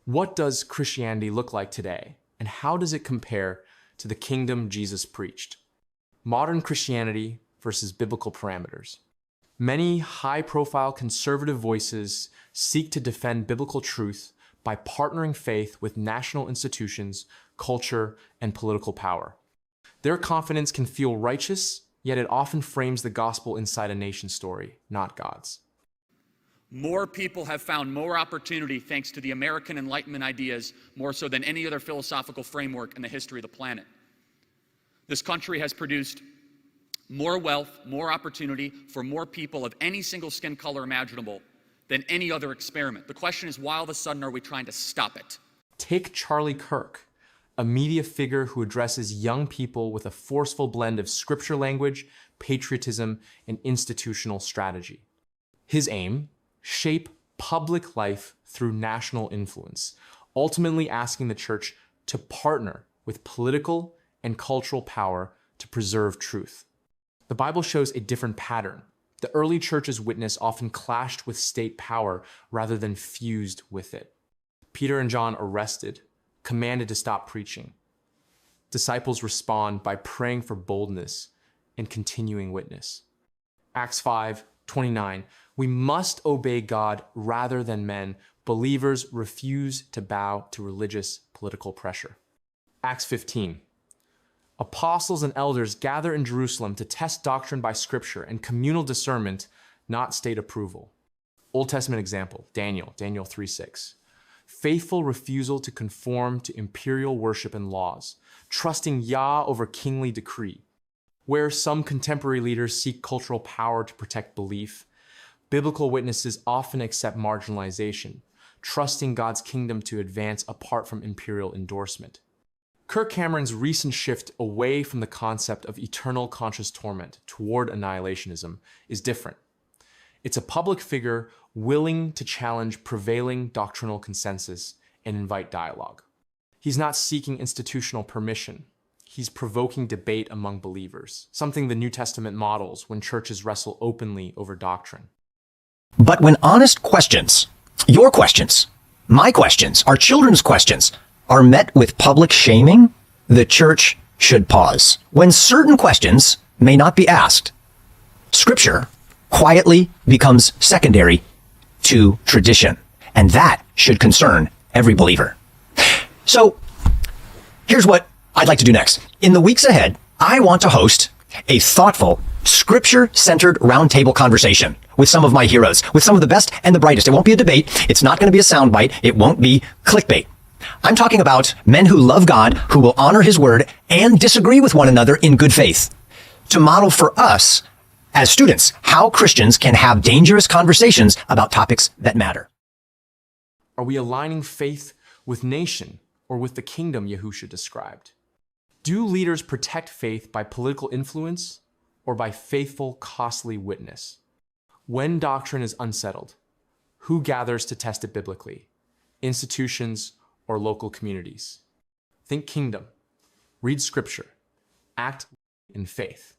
What does Christianity look like today, and how does it compare to the kingdom Jesus preached? Modern Christianity versus biblical parameters. Many high-profile conservative voices seek to defend biblical truth by partnering faith with national institutions, culture, and political power. Their confidence can feel righteous, yet it often frames the gospel inside a nation's story, not God's. More people have found more opportunity thanks to the American Enlightenment ideas, more so than any other philosophical framework in the history of the planet. This country has produced more wealth, more opportunity for more people of any single skin color imaginable than any other experiment. The question is, why all of a sudden are we trying to stop it? Take Charlie Kirk, a media figure who addresses young people with a forceful blend of scripture language, patriotism, and institutional strategy. His aim: shape public life through national influence, ultimately asking the church to partner with political and cultural power to preserve truth. The Bible shows a different pattern. The early church's witness often clashed with state power rather than fused with it. Peter and John arrested, commanded to stop preaching. Disciples respond by praying for boldness and continuing witness. Acts 5:29, we must obey God rather than men. Believers refuse to bow to religious political pressure. Acts 15, apostles and elders gather in Jerusalem to test doctrine by scripture and communal discernment, not state approval. Old Testament example, Daniel 3:6. Faithful refusal to conform to imperial worship and laws, trusting Yah over kingly decree. Where some contemporary leaders seek cultural power to protect belief, biblical witnesses often accept marginalization, trusting God's kingdom to advance apart from imperial endorsement. Kirk Cameron's recent shift away from the concept of eternal conscious torment toward annihilationism is different. It's a public figure willing to challenge prevailing doctrinal consensus and invite dialogue. He's not seeking institutional permission. He's provoking debate among believers, something the New Testament models when churches wrestle openly over doctrine. But when honest questions, your questions, my questions, our children's questions, are met with public shaming, the church should pause. When certain questions may not be asked, Scripture quietly becomes secondary to tradition, and that should concern every believer. So, here's what I'd like to do next. In the weeks ahead, I want to host a thoughtful, scripture-centered roundtable conversation with some of my heroes, with some of the best and the brightest. It won't be a debate. It's not going to be a soundbite. It won't be clickbait. I'm talking about men who love God, who will honor his word, and disagree with one another in good faith, to model for us, as students, how Christians can have dangerous conversations about topics that matter. Are we aligning faith with nation or with the kingdom Yahusha described? Do leaders protect faith by political influence or by faithful, costly witness? When doctrine is unsettled, who gathers to test it biblically? Institutions or local communities? Think kingdom, read scripture, act in faith.